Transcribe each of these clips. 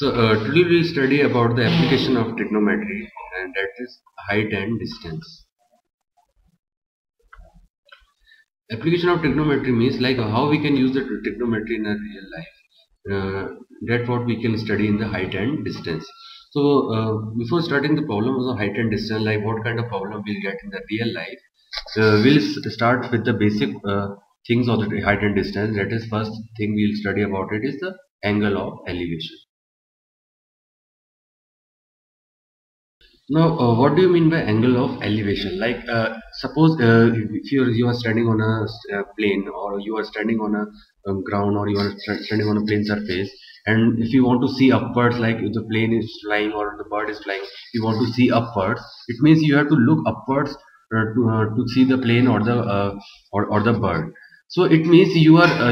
Today we'll study about the application of trigonometry, and that is height and distance. Application of trigonometry means like how we can use the trigonometry in a real life. That's what we can study in the height and distance. Before starting the problem of the height and distance, like what kind of problem we'll get in the real life, we'll start with the basic things of the height and distance. That is, first thing we'll study about it is the angle of elevation. Now, what do you mean by angle of elevation? Like, suppose if you are standing on a plane, or you are standing on a ground, or you are standing on a plane surface, and if you want to see upwards, like if the plane is flying or the bird is flying, you want to see upwards. It means you have to look upwards to see the plane or the or the bird. So it means you are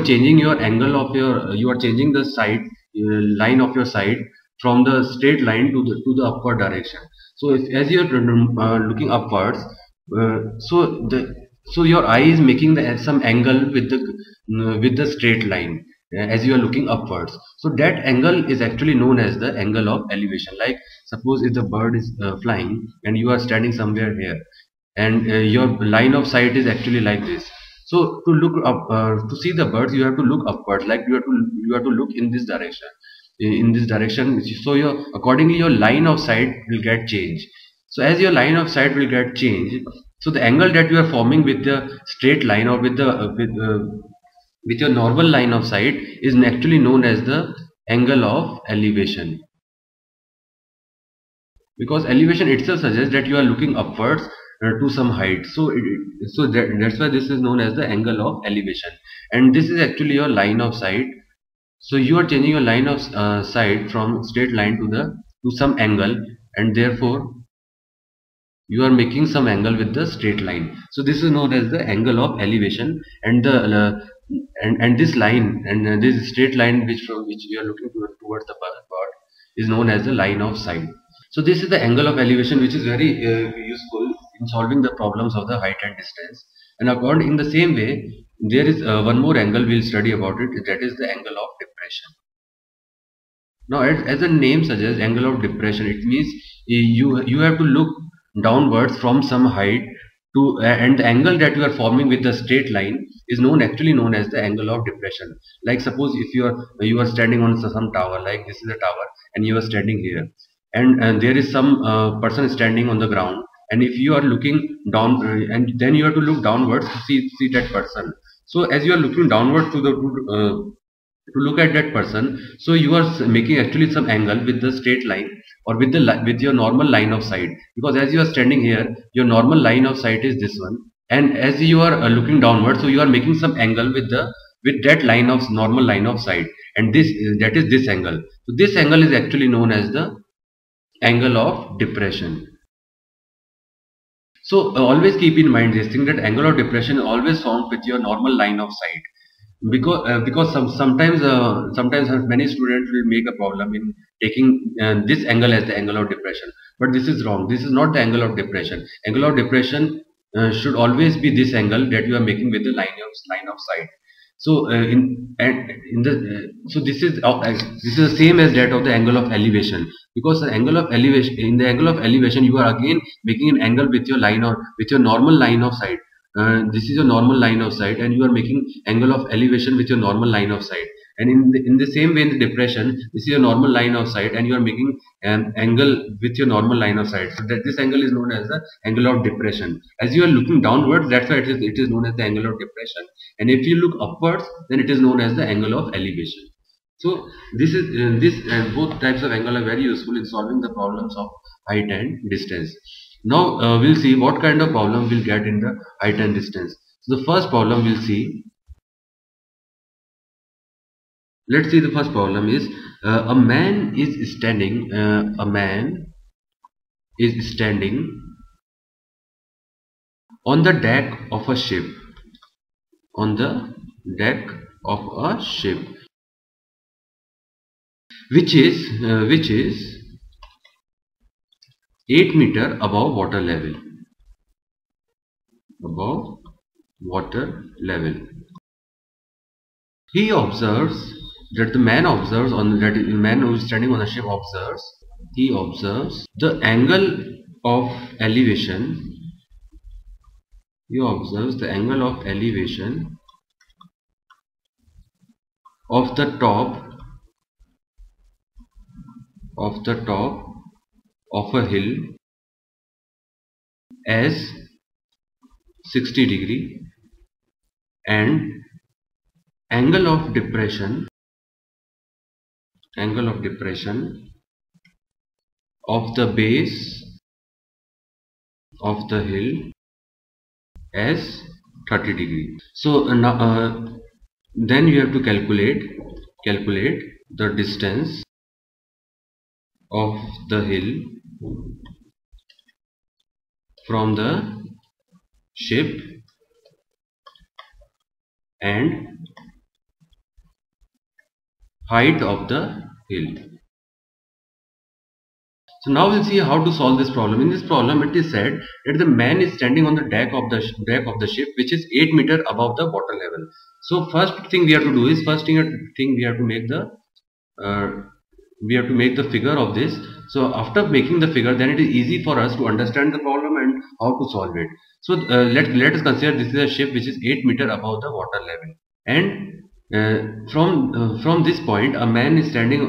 changing your angle of your you are changing the side line of your side from the straight line to the upward direction. So as you are looking upwards, so your eye is making some angle with the straight line as you are looking upwards. So that angle is actually known as the angle of elevation. Like, suppose if the bird is flying and you are standing somewhere here, and your line of sight is actually like this. So to look up to see the birds, you have to look upwards, like you have to look in this direction, so your accordingly your line of sight will get changed. So as your line of sight will get changed, so the angle that you are forming with the straight line, or with your normal line of sight, is actually known as the angle of elevation, because elevation itself suggests that you are looking upwards to some height. That's why this is known as the angle of elevation, and this is actually your line of sight. So you are changing your line of sight from straight line to some angle, and therefore you are making some angle with the straight line. So this is known as the angle of elevation, and the and this line, and this straight line from which we are looking towards the bird, is known as the line of sight. So this is the angle of elevation, which is very useful in solving the problems of the height and distance. And according in the same way, there is one more angle we'll study about it. That is the angle of depression. Now, as the name suggests, angle of depression, it means you have to look downwards from some height to and the angle that you are forming with the straight line is actually known as the angle of depression. Like, suppose if you are standing on some tower, like this is a tower, and you are standing here, and there is some person standing on the ground, and if you are looking down, and then you have to look downwards to see that person. So as you are looking downwards to look at that person, so you are making actually some angle with the straight line, or with your normal line of sight, because as you are standing here, your normal line of sight is this one, and as you are looking downward, so you are making some angle with that normal line of sight, and that is this angle. So this angle is actually known as the angle of depression. So always keep in mind this thing, that angle of depression is always found with your normal line of sight, because sometimes many students will make a problem in taking this angle as the angle of depression, but this is wrong. This is not the angle of depression. Angle of depression should always be this angle that you are making with the line of sight. So this is the same as that of the angle of elevation, because the angle of elevation, in the angle of elevation, you are again making an angle with your line, or with your normal line of sight. This is your normal line of sight, and you are making angle of elevation with your normal line of sight. And in the same way, in the depression, this is your normal line of sight, and you are making an angle with your normal line of sight. So that this angle is known as the angle of depression. As you are looking downwards, that's why it is known as the angle of depression. And if you look upwards, then it is known as the angle of elevation. So this is both types of angle are very useful in solving the problems of height and distance. Now we'll see what kind of problem we'll get in the height and distance. So the first problem we'll see. Let's see, the first problem is a man is standing. A man is standing on the deck of a ship. On the deck of a ship, which is 8 meters above water level. Above water level. He observes that the man observes on that man who is standing on the ship observes, he observes the angle of elevation, he observes the angle of elevation of the top of the top of a hill as 60 degree, and angle of depression of the base of the hill as 30 degree. So then you have to calculate the distance of the hill from the ship and height of the hill. So now we'll see how to solve this problem. In this problem, it is said that the man is standing on the deck of the ship, which is 8 meters above the water level. So first thing we have to do is we have to make the figure of this. So after making the figure, then it is easy for us to understand the problem and how to solve it. So let us consider this is a ship which is 8 meters above the water level, and from this point a man is standing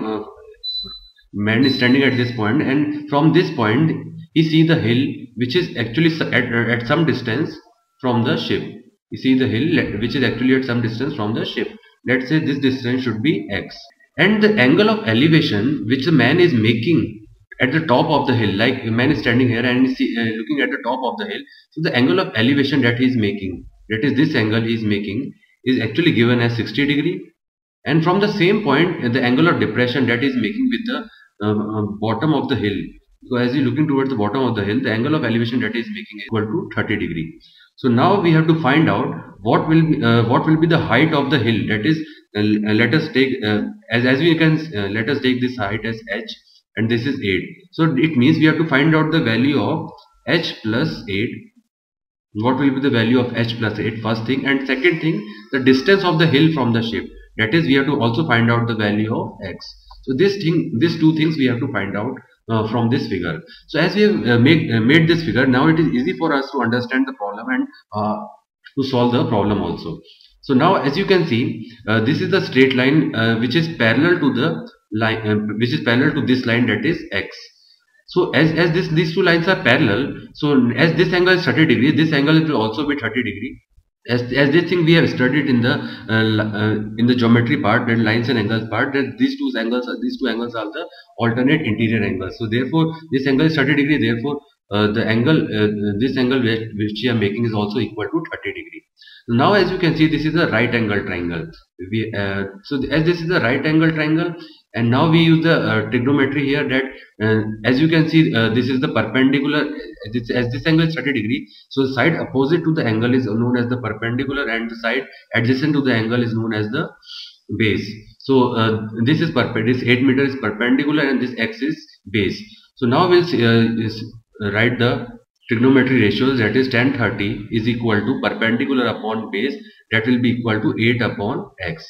at this point, and from this point he see the hill which is actually at some distance from the ship. You see the hill which is actually at some distance from the ship. Let's say this distance should be x, and the angle of elevation which the man is making at the top of the hill, like a man is standing here and looking at the top of the hill. So the angle of elevation that he is making, that is this angle he is making, is actually given as 60 degree, and from the same point the angle of depression that is making with the bottom of the hill. So as you looking towards the bottom of the hill, the angle of elevation that is making is equal to 30 degree. So now we have to find out what will be the height of the hill. That is, let us take let us take this height as h, and this is 8. So it means we have to find out the value of h plus 8. What will be the value of h plus 8? First thing, and second thing, the distance of the hill from the ship. That is, we have to also find out the value of x. So these two things we have to find out from this figure. So as we have made this figure, now it is easy for us to understand the problem and to solve the problem also. So now as you can see, this is the straight line which is parallel to the line this line, that is x. So as these two lines are parallel, so as this angle is 30 degree, this angle will also be 30 degree. As this thing we have studied in the geometry part, that lines and angles part, that these two angles are the alternate interior angles. So therefore this angle is 30 degree, therefore the angle this angle which we are making is also equal to 30 degree. Now as you can see, this is a right angle triangle. So as this is a right angle triangle, and now we use the trigonometry here, that as you can see, this is the perpendicular, as this angle is 30 degree, so the side opposite to the angle is known as the perpendicular, and the side adjacent to the angle is known as the base. So this 8 meter is perpendicular and this x is base. So now we'll write the trigonometry ratios, that is tan 30 is equal to perpendicular upon base, that will be equal to 8 upon x.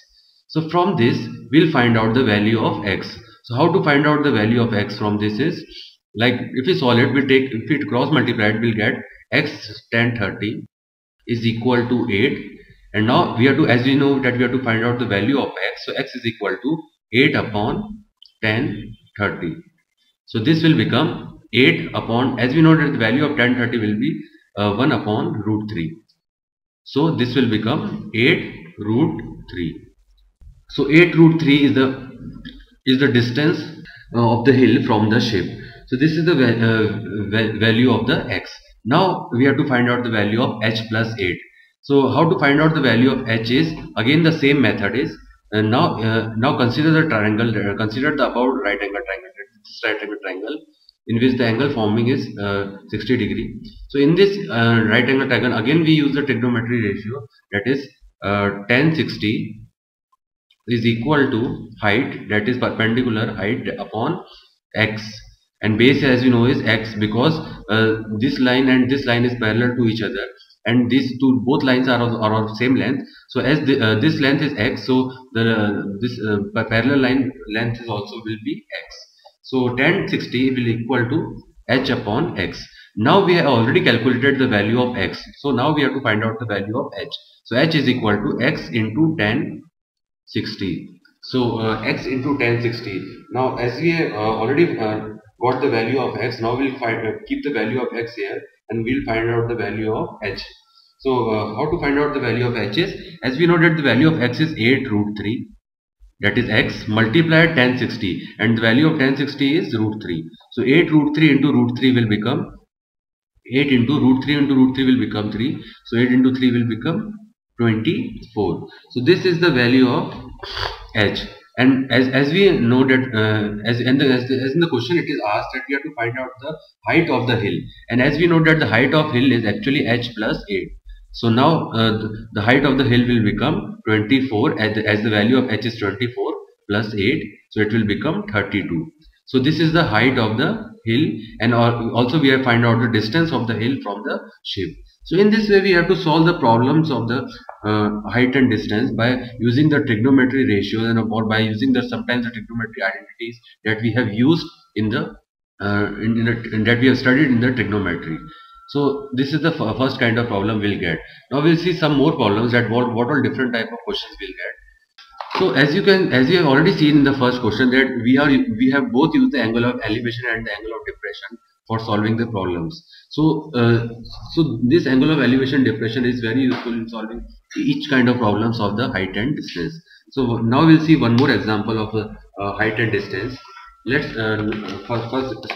So from this we'll find out the value of x. So how to find out the value of x from this is, like if we solve it, if we cross multiply it, we'll get x tan 30 is equal to 8, and now we have to, as we know that we have to find out the value of x, so x is equal to 8 upon tan 30. So this will become 8 upon, as we know that the value of tan 30 will be 1 upon root 3. So this will become 8 root 3. So 8 root 3 is the distance of the hill from the ship. So this is the value of the x. Now we have to find out the value of h plus 8. So how to find out the value of h is, again the same method is, now consider the triangle, consider the above right angle triangle, this right angle triangle, in which the angle forming is 60 degree. So in this right angle triangle, again we use the trigonometry ratio, that is tan 60 is equal to height, that is perpendicular height, upon x, and base as you know is x, because this line and this line is parallel to each other. and these two both lines are of same length. So as this length is x, so this parallel line length is also will be x. So tan 60 will equal to h upon x. Now we have already calculated the value of x. So now we have to find out the value of h. So h is equal to x into tan 60. So x into tan 60. Now as we have already got the value of x, now we'll keep the value of x here and we'll find out the value of h. So how to find out the value of h is, as we know that the value of x is 8 root 3, that is x multiplied tan 60, and the value of tan 60 is root 3. So 8 root 3 into root 3 will become 8 into root 3 into root 3 will become 3. So 8 into 3 will become 24. So this is the value of h. And as we know that as in the question it is asked that we have to find out the height of the hill, and as we know that the height of hill is actually h plus 8. So now the height of the hill will become 24, as the value of h is 24 plus 8, so it will become 32. So this is the height of the hill, and also we have find out the distance of the hill from the ship. So in this way we have to solve the problems of the height and distance by using the trigonometry ratios, and or by using the sometimes the trigonometry identities that we have used in the that we have studied in the trigonometry. So this is the first kind of problem we'll get. Now we'll see some more problems that what all different type of questions we'll get. So as you have already seen in the first question that we have both used the angle of elevation and the angle of depression for solving the problems. So so this angle of elevation depression is very useful in solving each kind of problems of the height and distance. So now we'll see one more example of height and distance. Let's first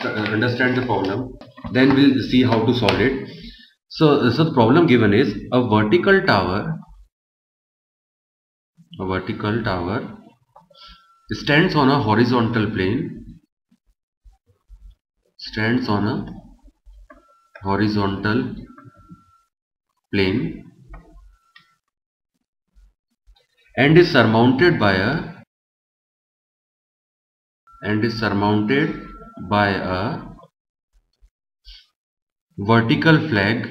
understand the problem, then we'll see how to solve it. So the problem given is a vertical tower stands on a horizontal plane, and is surmounted by a vertical flag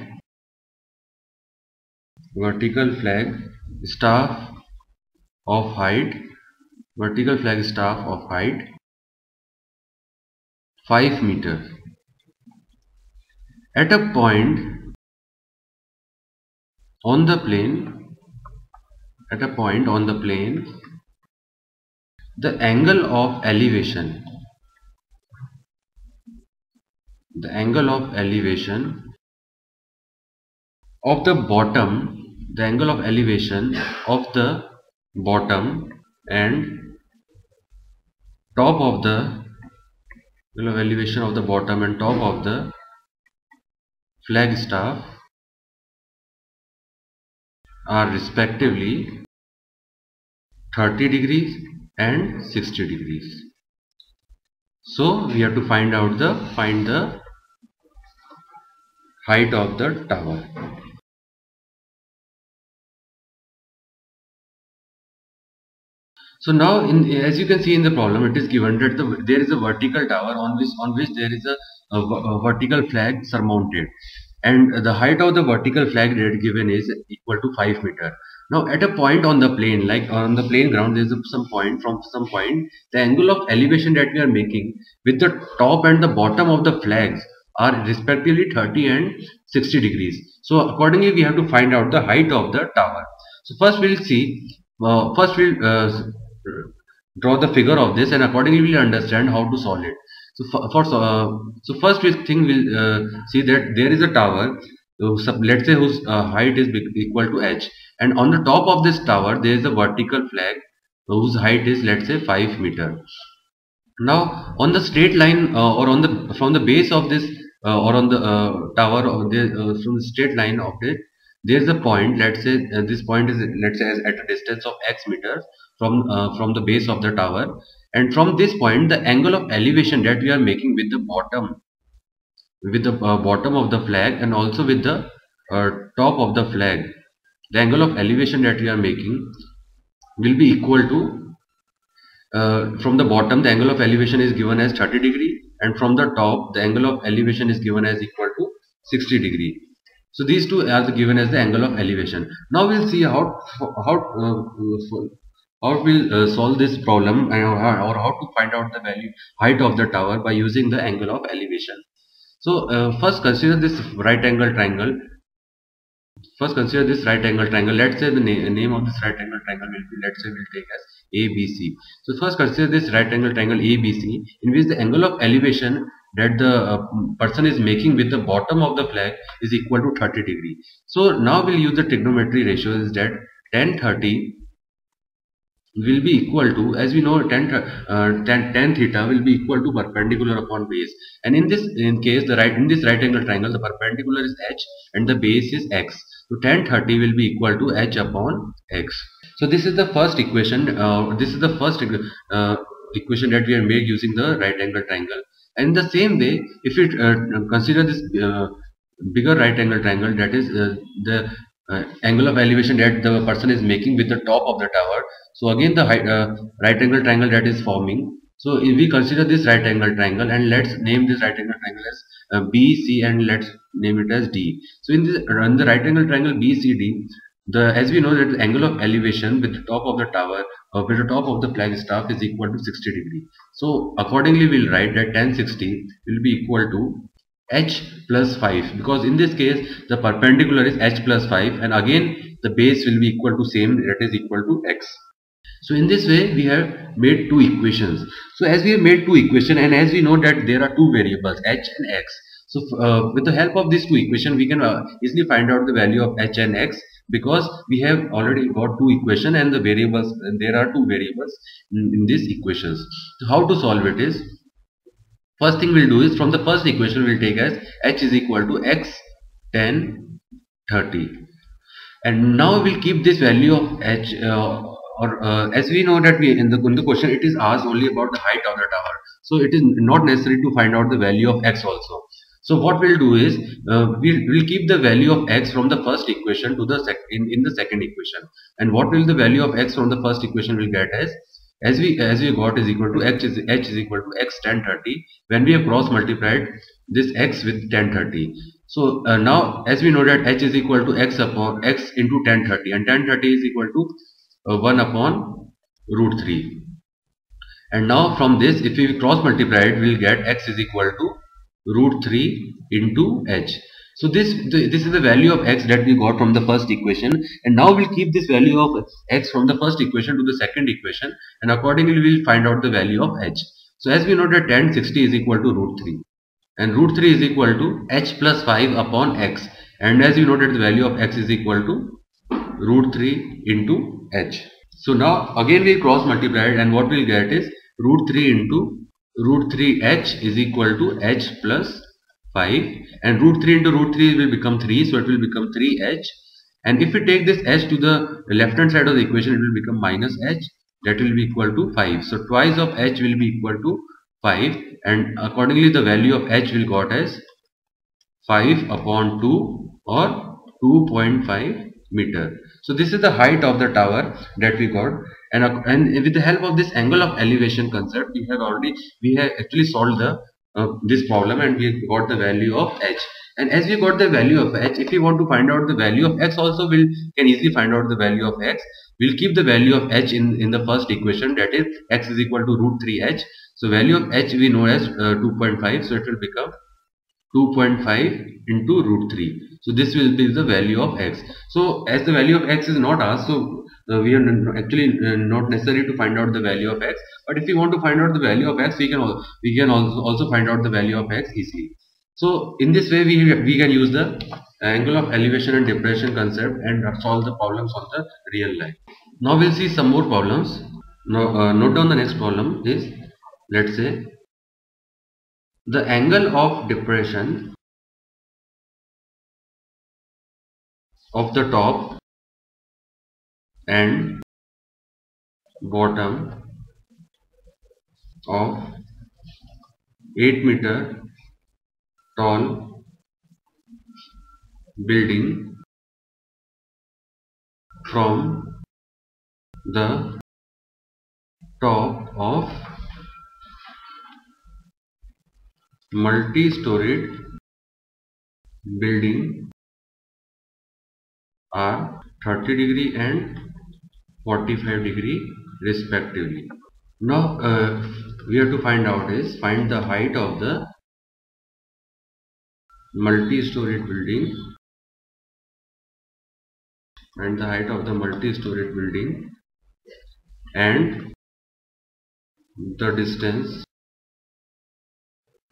staff of height 5 meters. At a point on the plane, the angle of elevation of the bottom, and top of the flag staff are respectively 30 degrees and 60 degrees. So we have to find the height of the tower. So now, as you can see in the problem, it is given that there is a vertical tower on which there is a vertical flag surmounted, and the height of the vertical flag that given is equal to 5 meters. Now, at a point on the plane, like on the plane ground, there is some point. From some point, the angle of elevation that we are making with the top and the bottom of the flags are respectively 30 and 60 degrees. So accordingly, we have to find out the height of the tower. So first we'll see. First we'll draw the figure of this, and accordingly we'll understand how to solve it. So first we'll see that there is a tower, let's say whose height is equal to h, and on the top of this tower there is a vertical flag whose height is, let's say, 5 meters. Now on the straight line or from the base of this or on the tower, or from the straight line of it, there is a point. Let's say this point is, let's say, at a distance of x meters from the base of the tower, and from this point the angle of elevation that we are making with the bottom of the flag and also with the top of the flag, the angle of elevation that we are making will be equal to, from the bottom the angle of elevation is given as 30 degree, and from the top the angle of elevation is given as equal to 60 degree. So these two are given as the angle of elevation. Now we'll see how we'll solve this problem, or how to find out the value height of the tower by using the angle of elevation. So first consider this right angle triangle. First consider this right angle triangle. Let's say the name of this right angle triangle will be, let's say we'll take as ABC. So first consider this right angle triangle ABC, in which the angle of elevation that the person is making with the bottom of the flag is equal to 30 degree. So now we'll use the trigonometry ratio, is that tan 30 will be equal to, as we know, tan theta will be equal to perpendicular upon base, and in case in this right angle triangle, the perpendicular is h and the base is x. So tan 30 will be equal to h upon x. So this is the first equation. Equation that we have made using the right angle triangle. And in the same way, if we consider this bigger right angle triangle, that is the angle of elevation that the person is making with the top of the tower. So again, the right angle triangle that is forming. So if we consider this right angle triangle, and let's name this right angle triangle as BC, and let's name it as D. So in the right angle triangle BCD, as we know that the angle of elevation with the top of the tower, with the top of the flag staff, is equal to 60 degree. So accordingly, we'll write that tan 60 will be equal to h plus 5, because in this case the perpendicular is h plus 5, and again the base will be equal to same, that is equal to x. So in this way we have made two equations. So as we have made two equations, and as we know that there are two variables h and x, so with the help of these two equations we can easily find out the value of h and x, because we have already got two equations and the variables, and there are two variables in these equations. So how to solve it is, first thing we'll do is, from the first equation we'll take as h is equal to x tan 30, and now we'll keep this value of h, as we know that in the question it is asked only about the height of the tower, so it is not necessary to find out the value of x also. So what we'll do is, we'll keep the value of x from the first equation to the in the second equation. And what will the value of x from the first equation will get as we got is equal to h is equal to x tan 30, when we have cross multiplied this x with tan 30. So now as we know that h is equal to x upon x into tan 30, and tan 30 is equal to 1 upon root 3. And now from this, if we cross multiply it, we will get x is equal to root 3 into h. So this is the value of x that we got from the first equation, and now we'll keep this value of x from the first equation to the second equation, and accordingly we'll find out the value of h. So as we know that tan 60 is equal to root 3, and root 3 is equal to h plus 5 upon x, and as you know that the value of x is equal to root 3 into h. So now again we cross multiply it, and what we'll get is root 3 into root 3h is equal to h plus 5, and root 3 into root 3 will become 3, so it will become 3h. And if we take this h to the left hand side of the equation, it will become minus h, that will be equal to 5. So twice of h will be equal to 5, and accordingly the value of h will got as 5 upon 2, or 2.5 meter. So this is the height of the tower that we got, and with the help of this angle of elevation concept, we have actually solved the this problem, and we got the value of h. And as we got the value of h, if we want to find out the value of x also, we can easily find out the value of x. We'll keep the value of h in the first equation, that is x is equal to root 3h. So value of h we know as 2.5, so it will become 2.5 into root 3. So this will be the value of x. So as the value of x is not asked, so we are actually not necessary to find out the value of x. But if we want to find out the value of x, we can also find out the value of x easily. So in this way we can use the angle of elevation and depression concept and solve the problems on the real life. Now we'll see some more problems. Now note down the next problem is, let's say, the angle of depression of the top and bottom of 8-meter tall building from the top of multi-storied building are 30 degree and 45 degree respectively. Now we have to find the height of the multi-storied building and the distance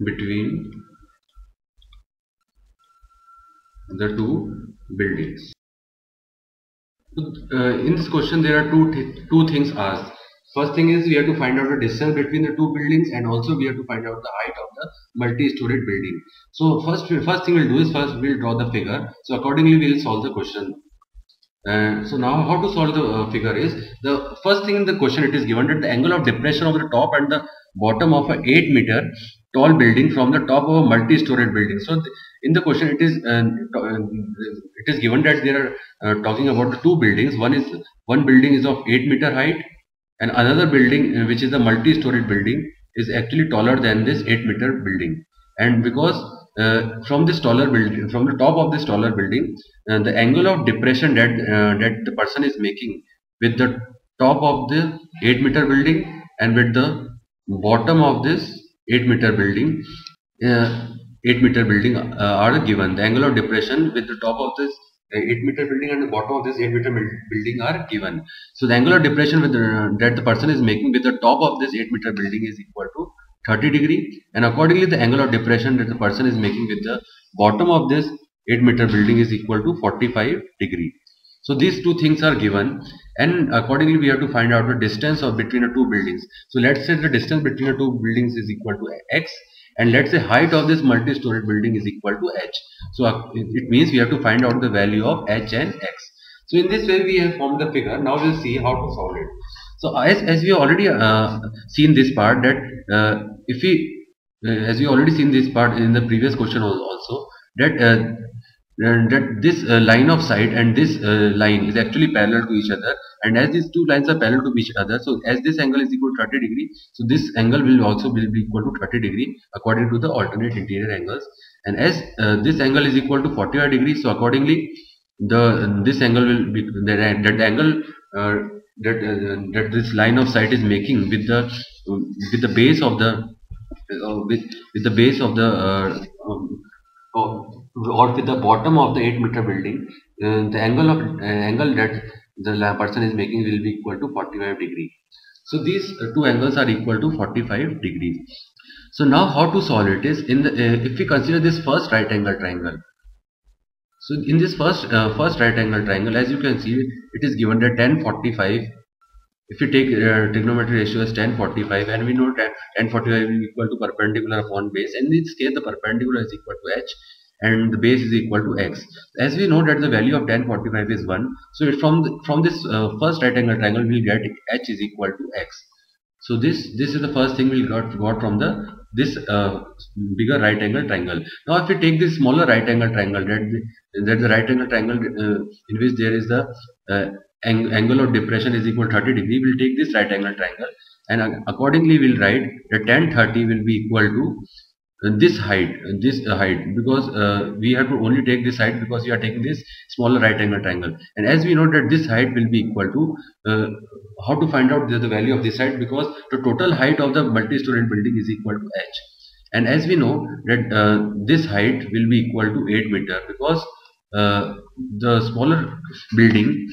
between the two buildings. In this question there are two things asked. First thing is we have to find out the distance between the two buildings, and also we have to find out the height of the multi-storied building. So first thing we'll do is first we'll draw the figure. So accordingly we'll solve the question. So now how to solve the figure is, the first thing in the question it is given that the angle of depression of the top and the bottom of a 8-meter tall building from the top of a multi-storied building. So in the question it is given that they are talking about the two buildings. One building is of 8-meter height, and another building which is a multi-storied building is actually taller than this 8-meter building. And because from the top of this taller building, the angle of depression that the person is making with the top of the 8-meter building and with the bottom of this 8-meter building are given. The angle of depression with the top of this 8-meter building and the bottom of this 8-meter building are given. So the angle of depression that the person is making with the top of this 8-meter building is equal to 30 degree, and accordingly the angle of depression that the person is making with the bottom of this 8-meter building is equal to 45 degree. So these two things are given, and accordingly we have to find out the distance between the two buildings. So let's say the distance between the two buildings is equal to x, and let's say height of this multi-storied building is equal to h. So it means we have to find out the value of h and x. So in this way we have formed the figure. Now we'll see how to solve it. So as we already seen this part, that as we already seen this part in the previous question also, that this line of sight and this line is actually parallel to each other, and as these two lines are parallel to each other, so as this angle is equal to 30 degree, so this angle will also be equal to 30 degree according to the alternate interior angles. And as this angle is equal to 45 degrees, so accordingly this angle will be that angle that this line of sight is making with the base of the with the base of the or with the bottom of the 8-meter building, the angle that the person is making will be equal to 45 degree. So these two angles are equal to 45 degrees. So now how to solve it is, if we consider this first right angle triangle. So in this first right angle triangle, as you can see, it is given that tan 45. If you take trigonometry ratio as tan 45, and we know that tan 45 is equal to perpendicular upon base, and in this case the perpendicular is equal to h and the base is equal to x. As we know that the value of tan 45 is 1, so from this first right angle triangle we will get h is equal to x. So this is the first thing we got from this bigger right angle triangle. Now if we take this smaller right angle triangle, that the right angle triangle in which there is the angle of depression is equal to 30 degree, we will take this right angle triangle, and accordingly we will write that tan 30 will be equal to this height, because we have to only take this height because we are taking this smaller right angle triangle. And as we know that this height will be equal to how to find out the value of this height, because the total height of the multi-storied building is equal to h, and as we know that this height will be equal to 8 meter, because the smaller building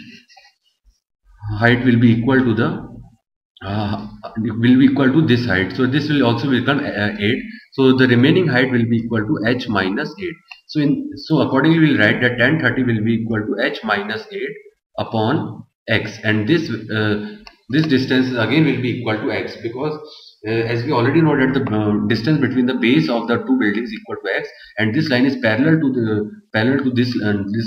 height will be equal to this height, so this will also become 8. So the remaining height will be equal to h minus 8. So accordingly we will write that tan 30 will be equal to h minus 8 upon x, and this distance again will be equal to x, because as we already know that the distance between the base of the two buildings is equal to x, and this line is parallel to this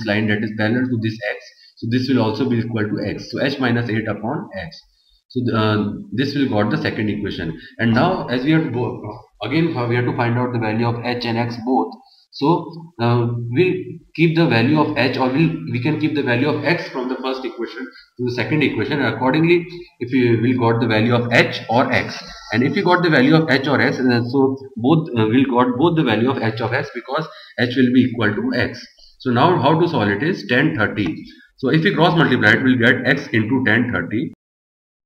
line that is parallel to this x. So this will also be equal to x. So h minus 8 upon x. So this will got the second equation. And now as we have to go again, we have to find out the value of h and x both. So we'll keep the value of h, or we can keep the value of x from the first equation to the second equation. And accordingly, if we will got the value of h or x, and if we got the value of h or s, so both will got both the value of h of s, because h will be equal to x. So now how to solve it is tan 30. So if we cross multiply it, we'll get x into tan 30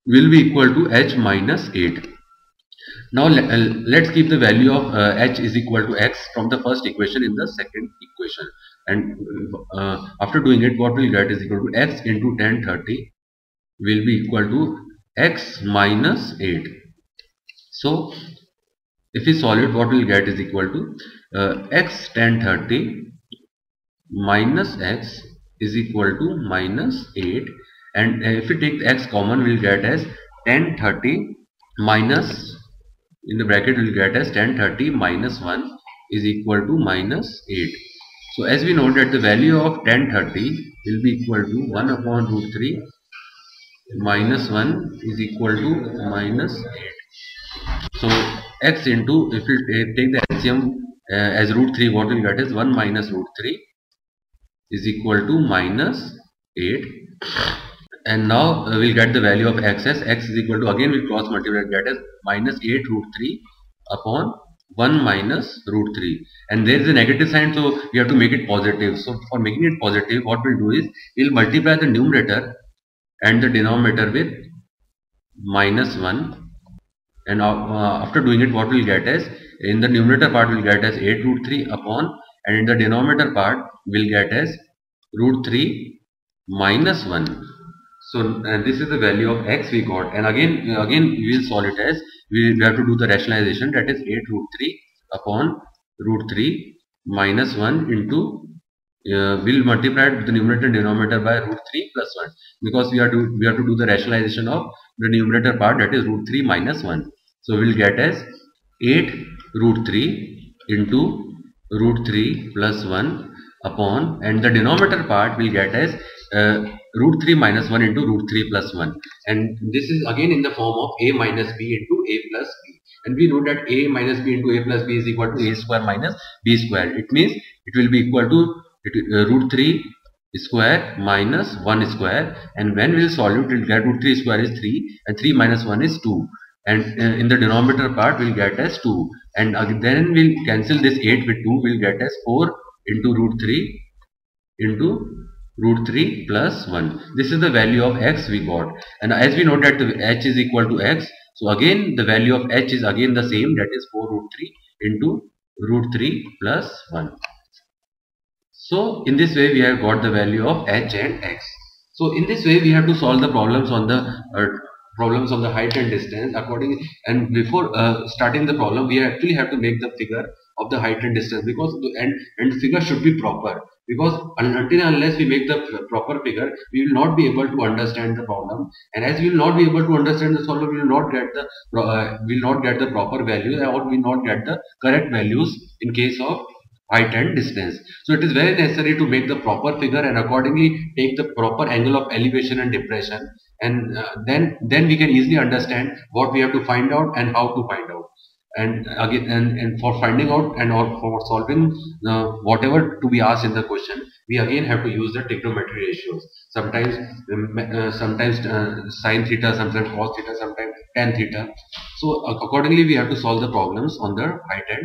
will be equal to h minus 8. Now let's keep the value of h is equal to x from the first equation in the second equation, and after doing it, what we'll get is equal to x into tan 30 will be equal to x minus 8. So if we solve it, what we'll get is equal to x tan 30 minus x is equal to minus 8, and if we take the x common, we'll get as tan 30 minus, in the bracket we'll get as tan 30 minus 1 is equal to minus 8. So as we know that the value of tan 30 will be equal to 1 upon root 3 minus 1 is equal to minus 8. So x into, if we take the LCM as root 3, what we'll get is 1 minus root 3 is equal to minus 8. And now we'll get the value of x as x is equal to, again we'll cross multiply, get as minus 8 root 3 upon 1 minus root 3, and there is a negative sign, so we have to make it positive. So for making it positive, what we'll do is we'll multiply the numerator and the denominator with minus 1, and after doing it, what we'll get is, in the numerator part we'll get as 8 root 3 upon, and in the denominator part we'll get as root 3 minus 1. So this is the value of x we got, and again we will solve it as, we have to do the rationalization, that is 8 root 3 upon root 3 minus 1 into, we'll multiply the numerator and denominator by root 3 plus 1, because we have to do the rationalization of the numerator part, that is root 3 minus 1. So we'll get as 8 root 3 into root 3 plus 1 upon, and the denominator part will get as root 3 minus 1 into root 3 plus 1, and this is again in the form of a minus b into a plus b, and we know that a minus b into a plus b is equal to a square minus b square. It means it will be equal to root 3 square minus 1 square, and when we will solve it, we'll get root 3 square is 3 and 3 minus 1 is 2, and in the denominator part we'll get as 2, and then we'll cancel this 8 with 2, we'll get as 4 into root 3 into root 3 plus 1. This is the value of x we got, and as we know that the h is equal to x, so again the value of h is again the same, that is 4 root 3 into root 3 plus 1. So in this way we have got the value of h and x. So in this way we have to solve the problems on the height and distance according, and before starting the problem we actually have to make the figure of the height and distance, because the figure should be proper, because until and unless we make the proper figure, we will not be able to understand the problem, and as we will not be able to understand the problem, we will not get the proper value, or we will not get the correct values in case of height and distance. So it is very necessary to make the proper figure and accordingly take the proper angle of elevation and depression, and then we can easily understand what we have to find out and how to find out. And again, and for finding out and or for solving whatever to be asked in the question, we again have to use the trigonometry ratios. Sometimes sin theta, sometimes cos theta, sometimes tan theta. So accordingly we have to solve the problems on the height and